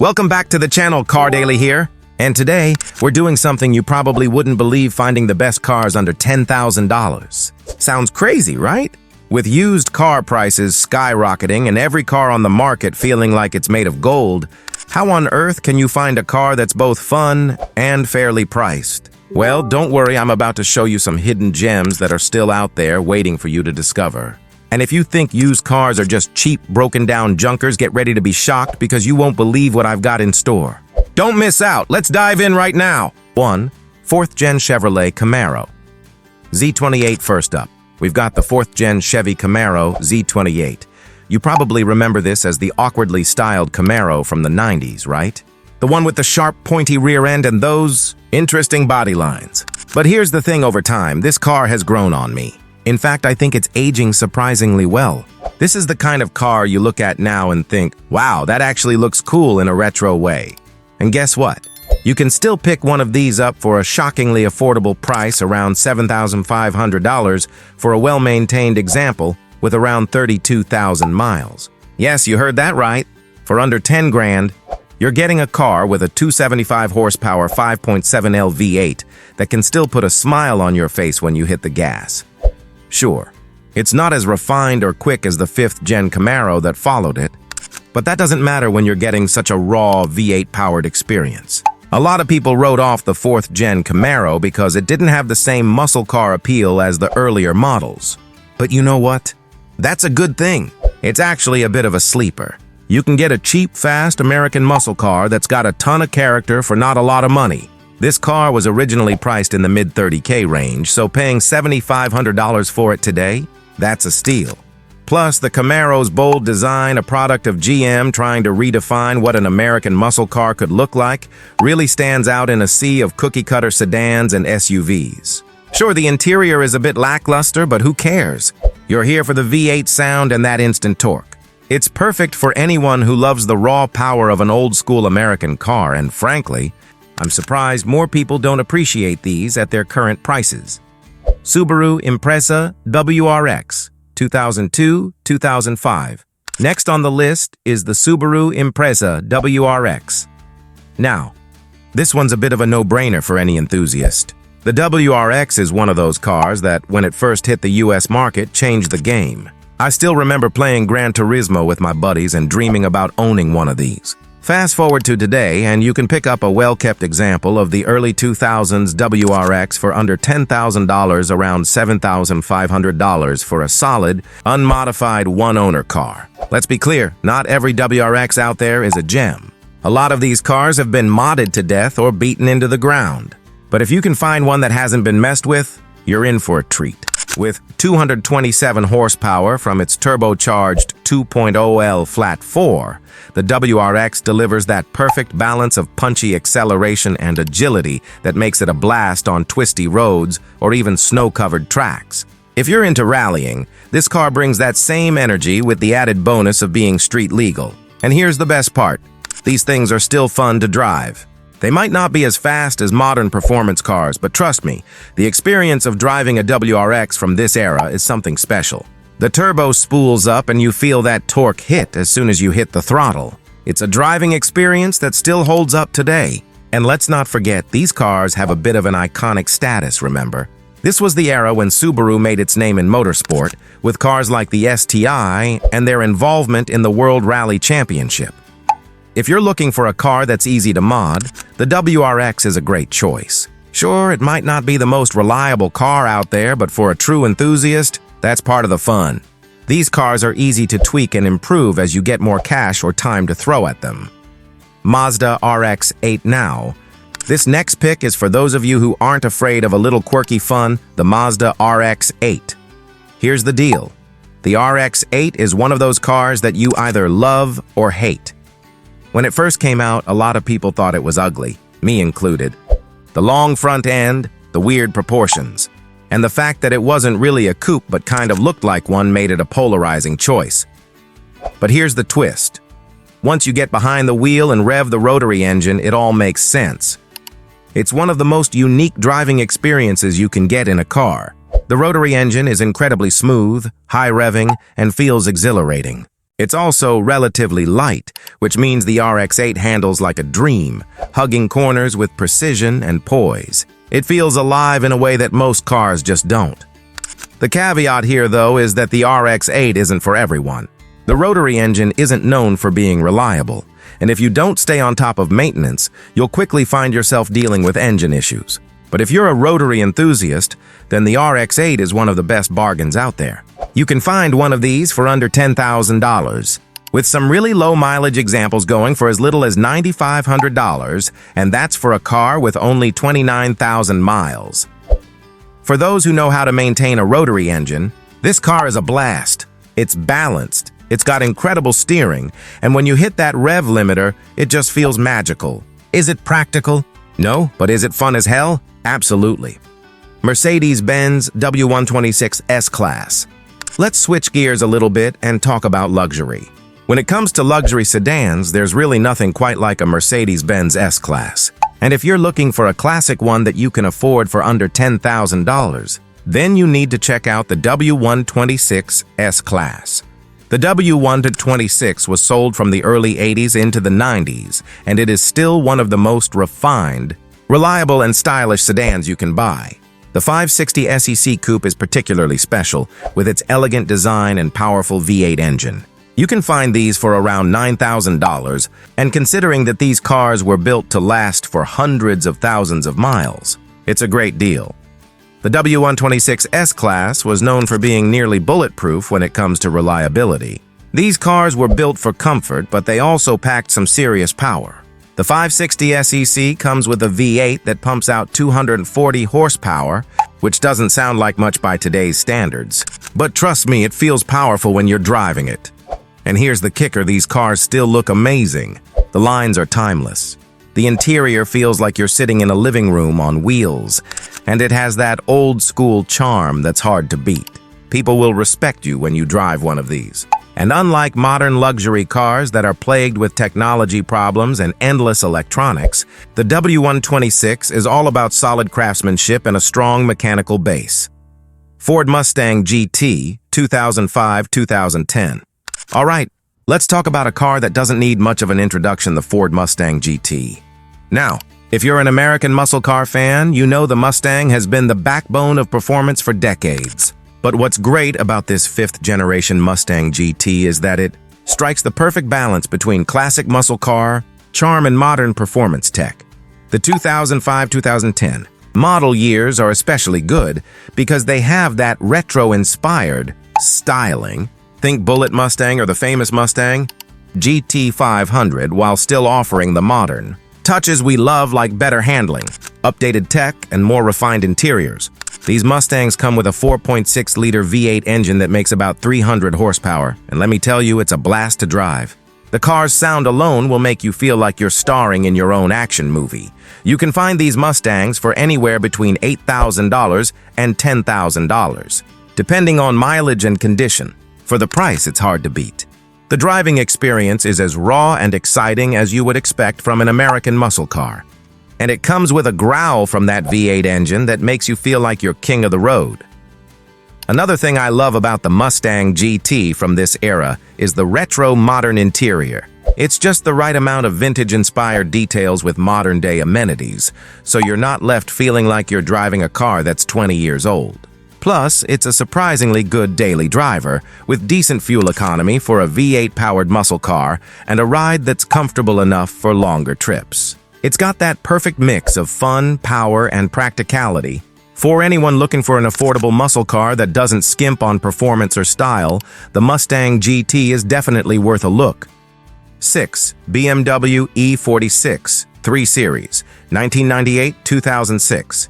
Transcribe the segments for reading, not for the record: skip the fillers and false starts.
Welcome back to the channel, CarDaily here. And today, we're doing something you probably wouldn't believe, finding the best cars under $10,000. Sounds crazy, right? With used car prices skyrocketing and every car on the market feeling like it's made of gold, how on earth can you find a car that's both fun and fairly priced? Well, don't worry, I'm about to show you some hidden gems that are still out there waiting for you to discover. And if you think used cars are just cheap, broken-down junkers, get ready to be shocked because you won't believe what I've got in store. Don't miss out. Let's dive in right now. 1. 4th-gen Chevrolet Camaro. Z28 first up. We've got the 4th-gen Chevy Camaro Z28. You probably remember this as the awkwardly styled Camaro from the 90s, right? The one with the sharp, pointy rear end and those interesting body lines. But here's the thing, over time, this car has grown on me. In fact, I think it's aging surprisingly well. This is the kind of car you look at now and think, wow, that actually looks cool in a retro way. And guess what? You can still pick one of these up for a shockingly affordable price, around $7,500 for a well-maintained example with around 32,000 miles. Yes, you heard that right. For under 10 grand, you're getting a car with a 275 horsepower 5.7L V8 that can still put a smile on your face when you hit the gas. Sure, it's not as refined or quick as the 5th-gen Camaro that followed it, but that doesn't matter when you're getting such a raw V8-powered experience. A lot of people wrote off the 4th-gen Camaro because it didn't have the same muscle car appeal as the earlier models. But you know what? That's a good thing. It's actually a bit of a sleeper. You can get a cheap, fast American muscle car that's got a ton of character for not a lot of money. This car was originally priced in the mid-$30K range, so paying $7,500 for it today, that's a steal. Plus, the Camaro's bold design, a product of GM trying to redefine what an American muscle car could look like, really stands out in a sea of cookie-cutter sedans and SUVs. Sure, the interior is a bit lackluster, but who cares? You're here for the V8 sound and that instant torque. It's perfect for anyone who loves the raw power of an old-school American car, and frankly, I'm surprised more people don't appreciate these at their current prices. Subaru Impreza WRX, 2002-2005. Next on the list is the Subaru Impreza WRX. Now, this one's a bit of a no-brainer for any enthusiast. The WRX is one of those cars that, when it first hit the US market, changed the game. I still remember playing Gran Turismo with my buddies and dreaming about owning one of these. Fast forward to today, and you can pick up a well-kept example of the early 2000s WRX for under $10,000, around $7,500 for a solid, unmodified one-owner car. Let's be clear, not every WRX out there is a gem. A lot of these cars have been modded to death or beaten into the ground. But if you can find one that hasn't been messed with, you're in for a treat. With 227 horsepower from its turbocharged 2.0L Flat 4, the WRX delivers that perfect balance of punchy acceleration and agility that makes it a blast on twisty roads or even snow-covered tracks. If you're into rallying, this car brings that same energy with the added bonus of being street legal. And here's the best part. These things are still fun to drive. They might not be as fast as modern performance cars, but trust me, the experience of driving a WRX from this era is something special. The turbo spools up and you feel that torque hit as soon as you hit the throttle. It's a driving experience that still holds up today. And let's not forget, these cars have a bit of an iconic status, remember? This was the era when Subaru made its name in motorsport, with cars like the STI and their involvement in the World Rally Championship. If you're looking for a car that's easy to mod, the WRX is a great choice. Sure, it might not be the most reliable car out there, but for a true enthusiast, that's part of the fun. These cars are easy to tweak and improve as you get more cash or time to throw at them. Mazda RX-8 now. This next pick is for those of you who aren't afraid of a little quirky fun, the Mazda RX-8. Here's the deal. The RX-8 is one of those cars that you either love or hate. When it first came out, a lot of people thought it was ugly, me included. The long front end, the weird proportions, and the fact that it wasn't really a coupe but kind of looked like one made it a polarizing choice. But here's the twist. Once you get behind the wheel and rev the rotary engine, it all makes sense. It's one of the most unique driving experiences you can get in a car. The rotary engine is incredibly smooth, high revving, and feels exhilarating. It's also relatively light, which means the RX-8 handles like a dream, hugging corners with precision and poise. It feels alive in a way that most cars just don't. The caveat here, though, is that the RX-8 isn't for everyone. The rotary engine isn't known for being reliable, and if you don't stay on top of maintenance, you'll quickly find yourself dealing with engine issues. But if you're a rotary enthusiast, then the RX-8 is one of the best bargains out there. You can find one of these for under $10,000, with some really low mileage examples going for as little as $9,500, and that's for a car with only 29,000 miles. For those who know how to maintain a rotary engine, this car is a blast. It's balanced, it's got incredible steering, and when you hit that rev limiter, it just feels magical. Is it practical? No, but is it fun as hell? Absolutely. Mercedes-Benz W126 S-Class. Let's switch gears a little bit and talk about luxury. When it comes to luxury sedans, there's really nothing quite like a Mercedes-Benz S-Class. And if you're looking for a classic one that you can afford for under $10,000, then you need to check out the W126 S-Class. The W126 was sold from the early 80s into the 90s, and it is still one of the most refined, reliable, and stylish sedans you can buy. The 560 SEC Coupe is particularly special, with its elegant design and powerful V8 engine. You can find these for around $9,000, and considering that these cars were built to last for hundreds of thousands of miles, it's a great deal. The W126 S-Class was known for being nearly bulletproof when it comes to reliability. These cars were built for comfort, but they also packed some serious power. The 560 SEC comes with a V8 that pumps out 240 horsepower, which doesn't sound like much by today's standards. But trust me, it feels powerful when you're driving it. And here's the kicker, these cars still look amazing. The lines are timeless. The interior feels like you're sitting in a living room on wheels, and it has that old-school charm that's hard to beat. People will respect you when you drive one of these. And unlike modern luxury cars that are plagued with technology problems and endless electronics, the W126 is all about solid craftsmanship and a strong mechanical base. Ford Mustang GT, 2005-2010. All right, let's talk about a car that doesn't need much of an introduction, the Ford Mustang GT. Now, if you're an American muscle car fan, you know the Mustang has been the backbone of performance for decades. But what's great about this fifth-generation Mustang GT is that it strikes the perfect balance between classic muscle car, charm, and modern performance tech. The 2005-2010 model years are especially good because they have that retro-inspired styling. Think Bullet Mustang or the famous Mustang GT500, while still offering the modern touches we love, like better handling, updated tech, and more refined interiors. These Mustangs come with a 4.6-liter V8 engine that makes about 300 horsepower, and let me tell you, it's a blast to drive. The car's sound alone will make you feel like you're starring in your own action movie. You can find these Mustangs for anywhere between $8,000 and $10,000, depending on mileage and condition. For the price, it's hard to beat. The driving experience is as raw and exciting as you would expect from an American muscle car. And it comes with a growl from that V8 engine that makes you feel like you're king of the road. Another thing I love about the Mustang GT from this era is the retro modern interior. It's just the right amount of vintage-inspired details with modern-day amenities, so you're not left feeling like you're driving a car that's 20 years old. Plus, it's a surprisingly good daily driver, with decent fuel economy for a V8-powered muscle car and a ride that's comfortable enough for longer trips. It's got that perfect mix of fun, power, and practicality. For anyone looking for an affordable muscle car that doesn't skimp on performance or style, the Mustang GT is definitely worth a look. 6. BMW E46 3 Series, 1998-2006.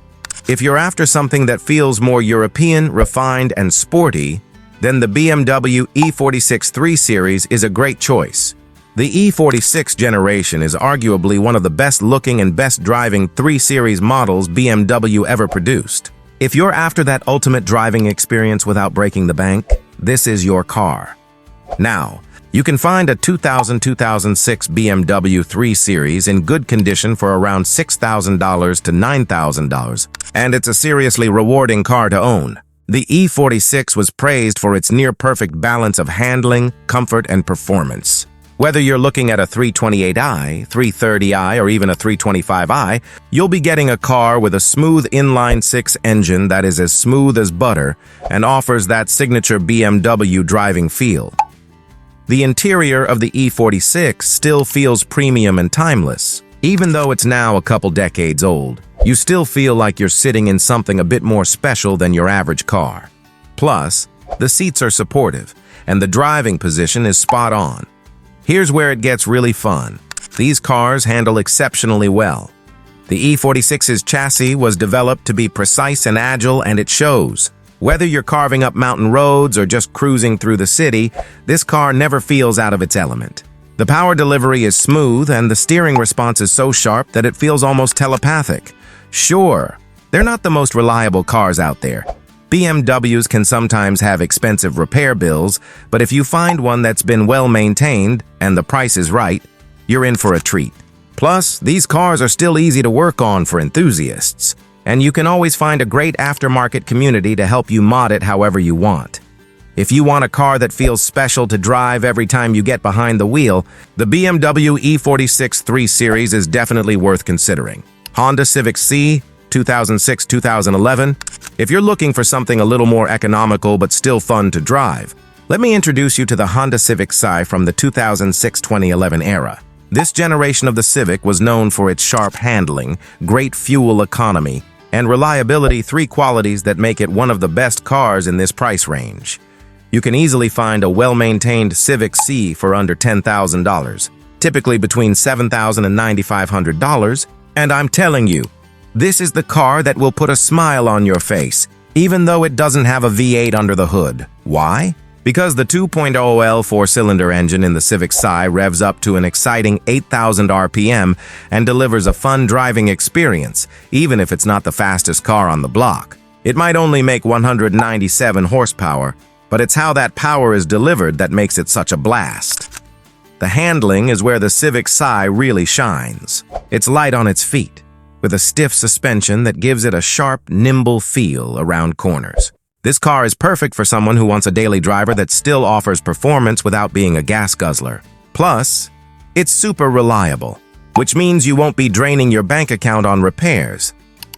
If you're after something that feels more European, refined, and sporty, then the BMW E46 3 Series is a great choice. The E46 generation is arguably one of the best-looking and best-driving 3 Series models BMW ever produced. If you're after that ultimate driving experience without breaking the bank, this is your car. Now, you can find a 2000-2006 BMW 3 Series in good condition for around $6,000 to $9,000, and it's a seriously rewarding car to own. The E46 was praised for its near-perfect balance of handling, comfort, and performance. Whether you're looking at a 328i, 330i, or even a 325i, you'll be getting a car with a smooth inline-six engine that is as smooth as butter and offers that signature BMW driving feel. The interior of the E46 still feels premium and timeless. Even though it's now a couple decades old, you still feel like you're sitting in something a bit more special than your average car. Plus, the seats are supportive, and the driving position is spot on. Here's where it gets really fun. These cars handle exceptionally well. The E46's chassis was developed to be precise and agile, and it shows. Whether you're carving up mountain roads or just cruising through the city, this car never feels out of its element. The power delivery is smooth, and the steering response is so sharp that it feels almost telepathic. Sure, they're not the most reliable cars out there. BMWs can sometimes have expensive repair bills, but if you find one that's been well maintained and the price is right, you're in for a treat. Plus, these cars are still easy to work on for enthusiasts, and you can always find a great aftermarket community to help you mod it however you want. If you want a car that feels special to drive every time you get behind the wheel, the BMW E46 3 Series is definitely worth considering. Honda Civic C, 2006-2011. If you're looking for something a little more economical but still fun to drive, let me introduce you to the Honda Civic Si from the 2006-2011 era. This generation of the Civic was known for its sharp handling, great fuel economy, and reliability, three qualities that make it one of the best cars in this price range. You can easily find a well-maintained Civic Si for under $10,000, typically between $7,000 and $9,500, and I'm telling you, this is the car that will put a smile on your face, even though it doesn't have a V8 under the hood. Why? Because the 2.0L four-cylinder engine in the Civic Si revs up to an exciting 8,000 RPM and delivers a fun driving experience, even if it's not the fastest car on the block. It might only make 197 horsepower, but it's how that power is delivered that makes it such a blast. The handling is where the Civic Si really shines. It's light on its feet, with a stiff suspension that gives it a sharp, nimble feel around corners. This car is perfect for someone who wants a daily driver that still offers performance without being a gas guzzler. Plus, it's super reliable, which means you won't be draining your bank account on repairs.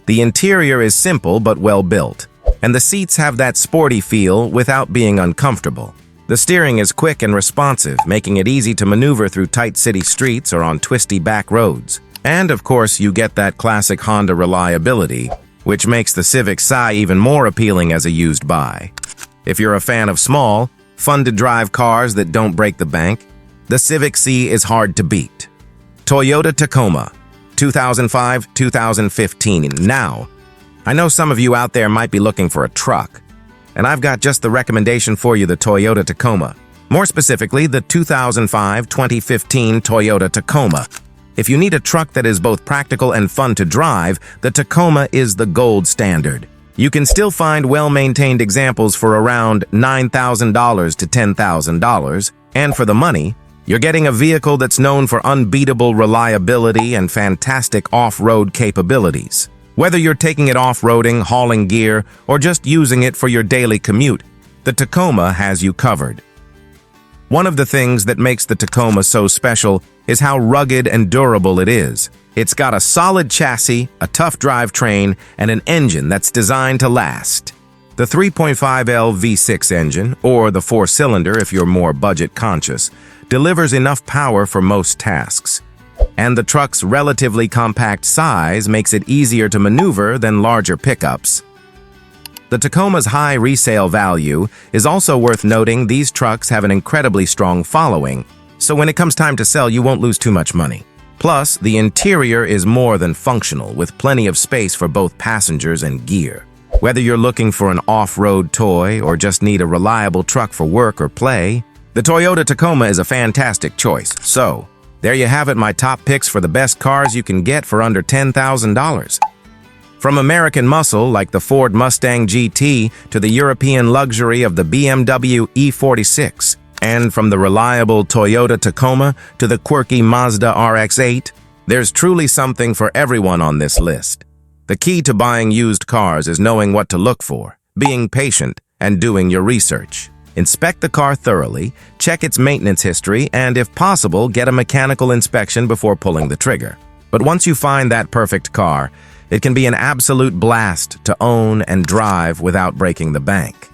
The interior is simple but well built, and the seats have that sporty feel without being uncomfortable. The steering is quick and responsive, making it easy to maneuver through tight city streets or on twisty back roads. And of course, you get that classic Honda reliability, which makes the Civic Si even more appealing as a used buy. If you're a fan of small, fun-to-drive cars that don't break the bank, the Civic Si is hard to beat. Toyota Tacoma, 2005-2015. Now, I know some of you out there might be looking for a truck, and I've got just the recommendation for you, the Toyota Tacoma. More specifically, the 2005-2015 Toyota Tacoma. If you need a truck that is both practical and fun to drive, the Tacoma is the gold standard. You can still find well-maintained examples for around $9,000 to $10,000, and for the money, you're getting a vehicle that's known for unbeatable reliability and fantastic off-road capabilities. Whether you're taking it off-roading, hauling gear, or just using it for your daily commute, the Tacoma has you covered. One of the things that makes the Tacoma so special is how rugged and durable it is. It's got a solid chassis, a tough drivetrain, and an engine that's designed to last. The 3.5L V6 engine, or the four-cylinder if you're more budget-conscious, delivers enough power for most tasks. And the truck's relatively compact size makes it easier to maneuver than larger pickups. The Tacoma's high resale value is also worth noting. These trucks have an incredibly strong following, so when it comes time to sell, you won't lose too much money. Plus, the interior is more than functional, with plenty of space for both passengers and gear. Whether you're looking for an off-road toy or just need a reliable truck for work or play, the Toyota Tacoma is a fantastic choice. So, there you have it, my top picks for the best cars you can get for under $10,000. From American muscle like the Ford Mustang GT to the European luxury of the BMW E46, and from the reliable Toyota Tacoma to the quirky Mazda RX-8, there's truly something for everyone on this list. The key to buying used cars is knowing what to look for. being patient, and doing your research. Inspect the car thoroughly, check its maintenance history, and if possible, get a mechanical inspection before pulling the trigger. But once you find that perfect car, it can be an absolute blast to own and drive without breaking the bank.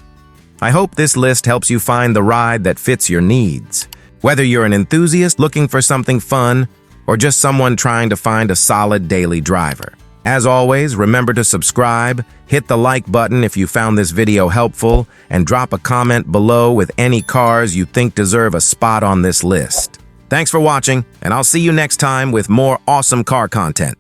I hope this list helps you find the ride that fits your needs. Whether you're an enthusiast looking for something fun or just someone trying to find a solid daily driver. As always, remember to subscribe, hit the like button if you found this video helpful, and drop a comment below with any cars you think deserve a spot on this list. Thanks for watching, and I'll see you next time with more awesome car content.